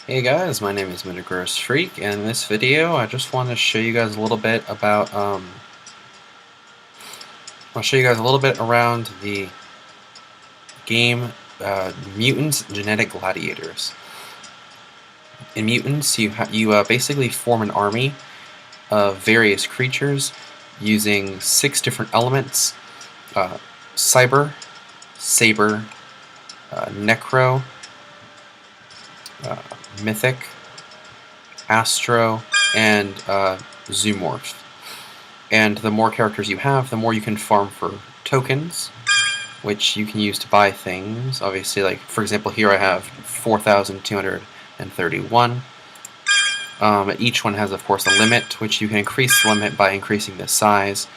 Hey guys, my name is Mutants Freak, and in this video I just want to show you guys a little bit about I'll show you guys a little bit around the game Mutants Genetic Gladiators. In Mutants, you basically form an army of various creatures using 6 different elements: Cyber, Saber, Necro, uh, Mythic, Astro, and Zoomorph. And the more characters you have, the more you can farm for tokens, which you can use to buy things. Obviously, like for example, here I have 4,231. Each one has, of course, a limit, which you can increase the limit by increasing the size.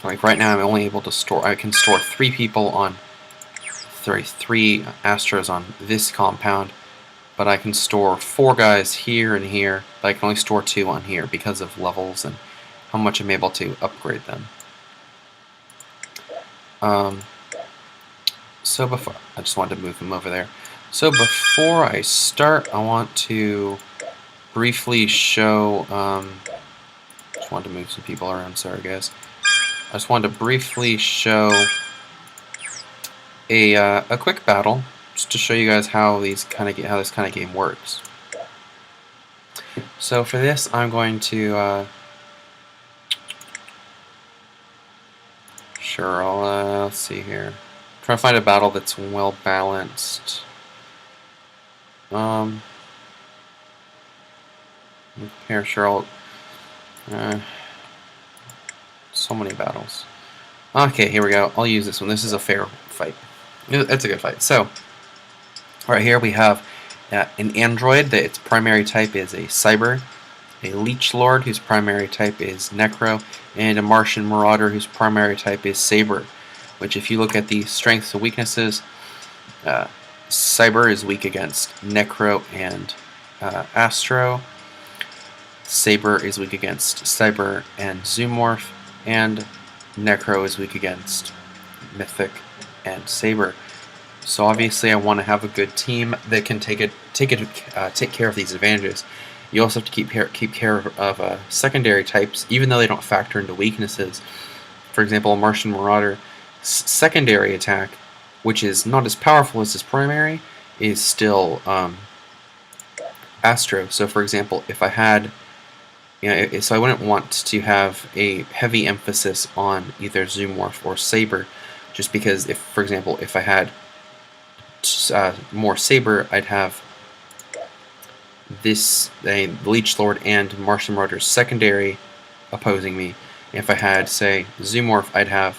Like right now, I'm only able to store. I can store 3 people on, sorry, 3 Astros on this compound. But I can store 4 guys here and here, but I can only store 2 on here because of levels and how much I'm able to upgrade them. So before, I just wanted to move them over there. So before I start, I want to briefly show, just wanted to move some people around, sorry guys. I just wanted to briefly show a quick battle, just to show you guys how this kind of game works. So for this, I'm going to sure. Let's see here. Try to find a battle that's well balanced. Here, sure. So many battles. Okay, here we go. I'll use this one. This is a fair fight. It's a good fight. So, right here we have an android that its primary type is a cyber, a leech lord whose primary type is necro, and a Martian marauder whose primary type is saber. Which, if you look at the strengths and weaknesses, cyber is weak against necro and astro. Saber is weak against cyber and zoomorph, and necro is weak against mythic and saber. So obviously, I want to have a good team that can take care of these advantages. You also have to keep care of secondary types, even though they don't factor into weaknesses. For example, a Martian Marauder secondary attack, which is not as powerful as his primary, is still Astro. So, for example, if I had, so I wouldn't want to have a heavy emphasis on either Zoomorph or Saber, just because if, for example, if I had more Saber, I'd have this Leech Lord and Martian Marauder's secondary opposing me. If I had, say, Zoomorph, I'd have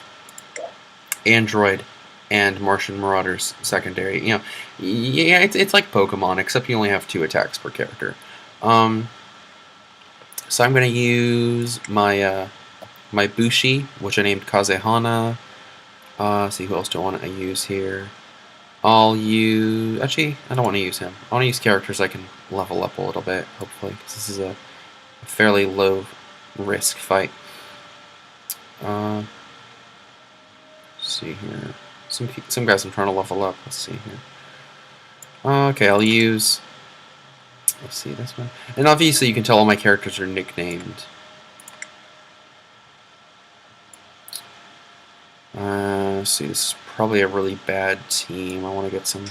Android and Martian Marauder's secondary. Yeah, it's like Pokemon, except you only have 2 attacks per character. So I'm going to use my my Bushi, which I named Kazehana. See who else do I want to use here. I'll use... Actually, I don't want to use him. I want to use characters I can level up a little bit, hopefully, because this is a fairly low-risk fight. Let's see here. Some guys I'm trying to level up. Let's see here. Okay, I'll use... Let's see, this one. And obviously you can tell all my characters are nicknamed. Let's see, this is probably a really bad team. I want to get some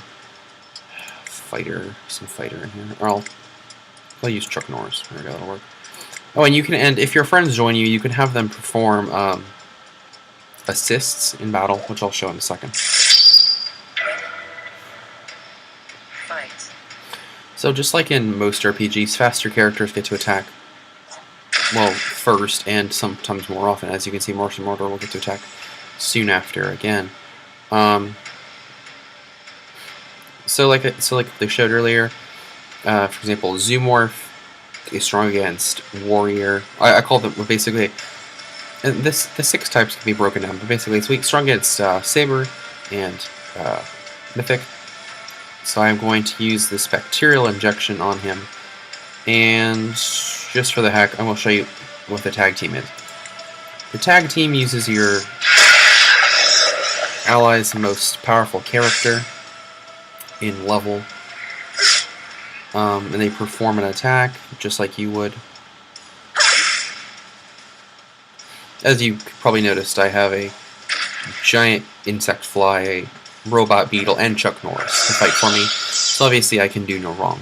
fighter in here. Or I'll use Chuck Norris. There we go, that'll work. Oh, and you can, and if your friends join you, you can have them perform assists in battle, which I'll show in a second. Fight. So just like in most RPGs, faster characters get to attack, well, first, and sometimes more often. As you can see, Martian Marauder will get to attack soon after again. So like they showed earlier, for example, Zoomorph is strong against Warrior. I call them basically. And the 6 types can be broken down, but basically it's weak, strong against Saber and Mythic. So I'm going to use this bacterial injection on him, and just for the heck, I will show you what the tag team is. The tag team uses your ally's most powerful character in level. And they perform an attack just like you would. As you probably noticed, I have a giant insect fly, a robot beetle, and Chuck Norris to fight for me. So obviously I can do no wrong.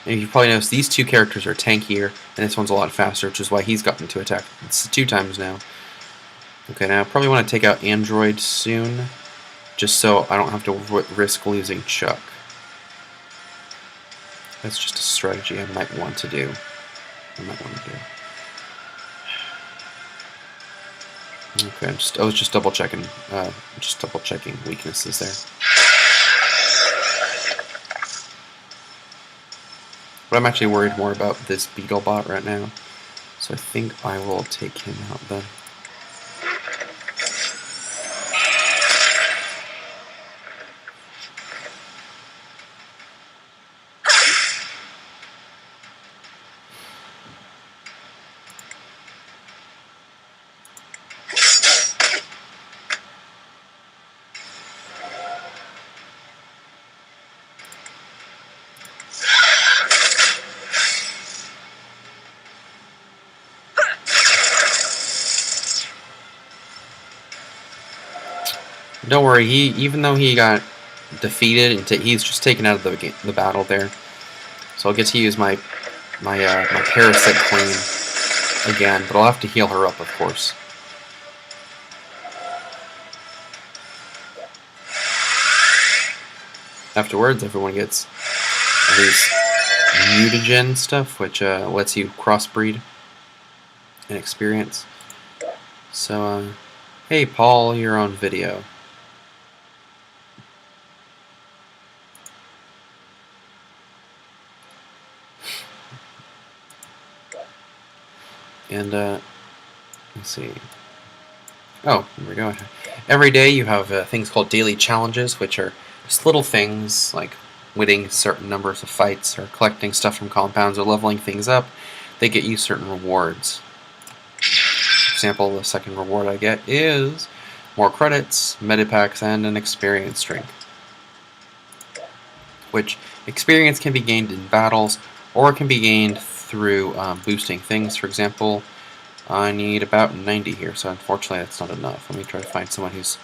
And you probably noticed these two characters are tankier, and this one's a lot faster, which is why he's gotten to attack. It's 2 times now. Okay, now I probably want to take out Android soon, just so I don't have to risk losing Chuck. That's just a strategy I might want to do. Okay, I was just double checking weaknesses there. But I'm actually worried more about this beetle bot right now, so I think I will take him out then. Don't worry, even though he got defeated, and he's just taken out of the battle there. So I'll get to use my Parasite Queen again, but I'll have to heal her up, of course. Afterwards, everyone gets these mutagen stuff, which lets you crossbreed and experience. So, hey Paul, you're on video. And, let's see. Oh, here we go. Every day you have things called daily challenges, which are just little things like winning certain numbers of fights or collecting stuff from compounds or leveling things up. They get you certain rewards. For example, the second reward I get is more credits, medipacks, and an experience drink. Which experience can be gained in battles, or it can be gained through boosting things. For example, I need about 90 here, so unfortunately that's not enough. Let me try to find someone who's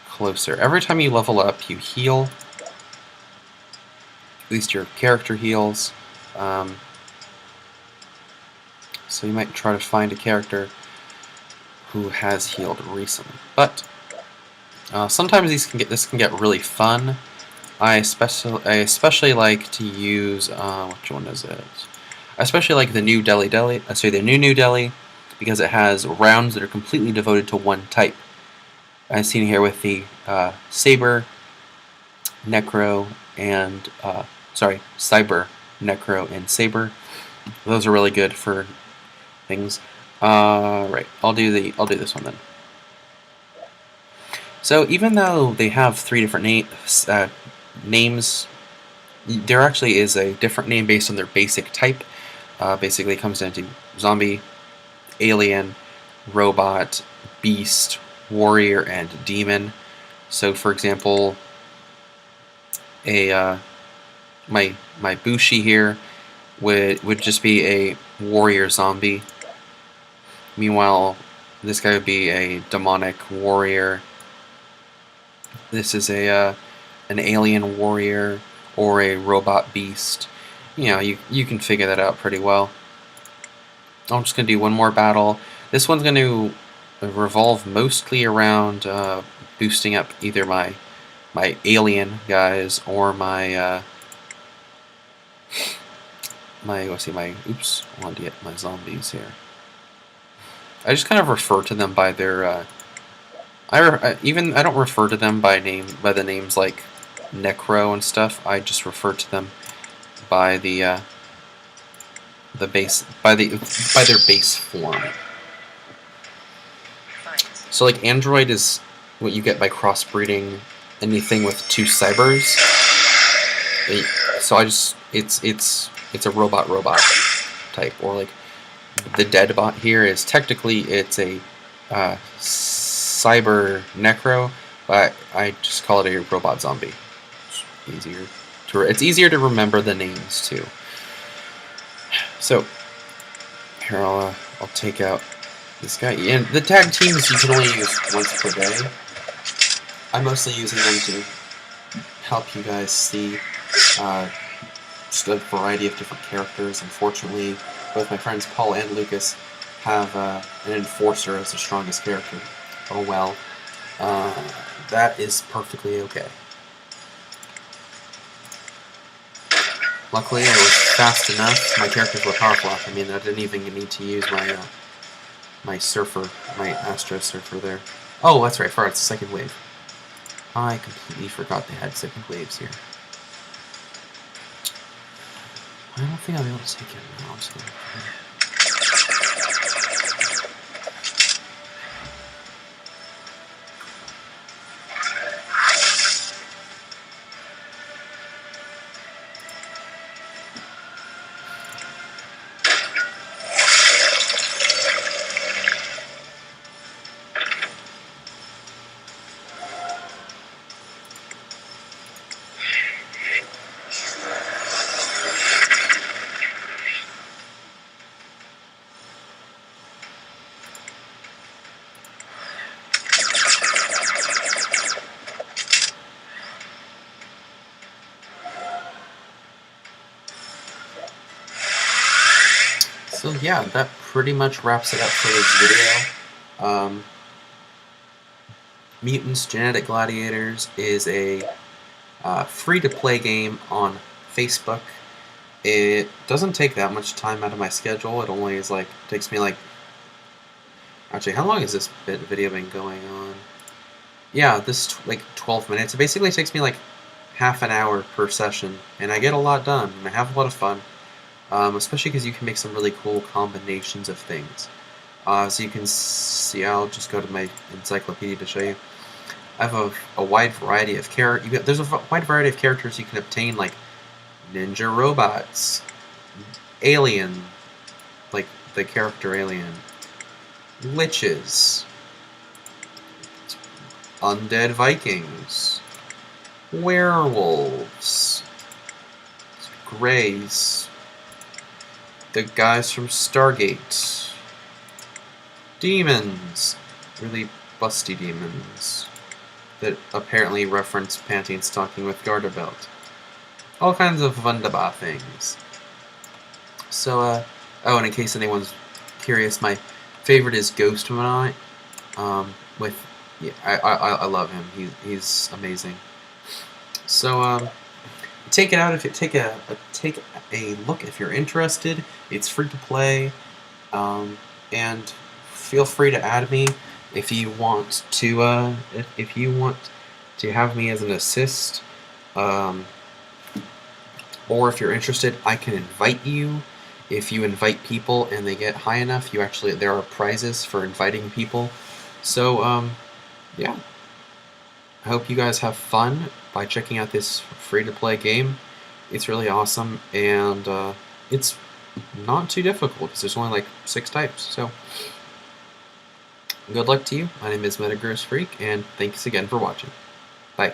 closer. Every time you level up, you heal. At least your character heals. So you might try to find a character who has healed recently. But sometimes this can get really fun. I especially like to use which one is it? I especially like the new New Delhi, because it has rounds that are completely devoted to one type. I've seen here with the Saber, Necro, and Cyber, Necro, and Saber. Those are really good for things. Right, I'll do this one then. So even though they have 3 different names, there actually is a different name based on their basic type. Basically, it comes down to zombie, alien, robot, beast, warrior, and demon. So, for example, my Bushi here would just be a warrior zombie. Meanwhile, this guy would be a demonic warrior. This is an alien warrior or a robot beast. You know, you can figure that out pretty well. I'm just going to do one more battle. This one's going to revolve mostly around boosting up either my alien guys or my oops, I wanted to get my zombies here. I just kind of refer to them by their I don't refer to them by the names like Necro and stuff. I just refer to them by their base form. So like Android is what you get by crossbreeding anything with 2 cybers. So it's a robot type, or like the dead bot here is technically it's a cyber Necro, But I just call it a robot zombie. It's easier to remember the names too. So here I'll take out this guy. And the tag teams you can only use once per day. I'm mostly using them to help you guys see just a variety of different characters. Unfortunately, both my friends Paul and Lucas have an Enforcer as the strongest character. Oh well. That is perfectly okay. Luckily, I was fast enough. My characters were powerful. I mean, I didn't even need to use my my surfer, my Astro Surfer there. Oh, that's right. I forgot it's the second wave. I completely forgot they had second waves here. I don't think I'll be able to take it now. So yeah, that pretty much wraps it up for this video. Mutants Genetic Gladiators is a free-to-play game on Facebook. It doesn't take that much time out of my schedule. It only is takes me actually, how long has this video been going on? Yeah, this 12 minutes. It basically takes me half an hour per session, and I get a lot done, and I have a lot of fun. Especially because you can make some really cool combinations of things. So you can see, I'll just go to my encyclopedia to show you. I have a wide variety of there's a wide variety of characters you can obtain, like ninja robots, alien, like the character Alien, liches, undead Vikings, werewolves, greys, the guys from Stargate, demons, really busty demons that apparently reference panty and stocking with garter belt. All kinds of wunderbar things. So, oh, and in case anyone's curious, my favorite is Ghost Monite. Yeah, I love him. He's amazing. So, take it out if you take a look if you're interested. It's free to play, and feel free to add me if you want to have me as an assist, or if you're interested, I can invite you. If you invite people and they get high enough, there are prizes for inviting people. So yeah, I hope you guys have fun by checking out this free-to-play game. It's really awesome, and it's not too difficult because there's only 6 types. So good luck to you. My name is Metagross Freak, and thanks again for watching. Bye.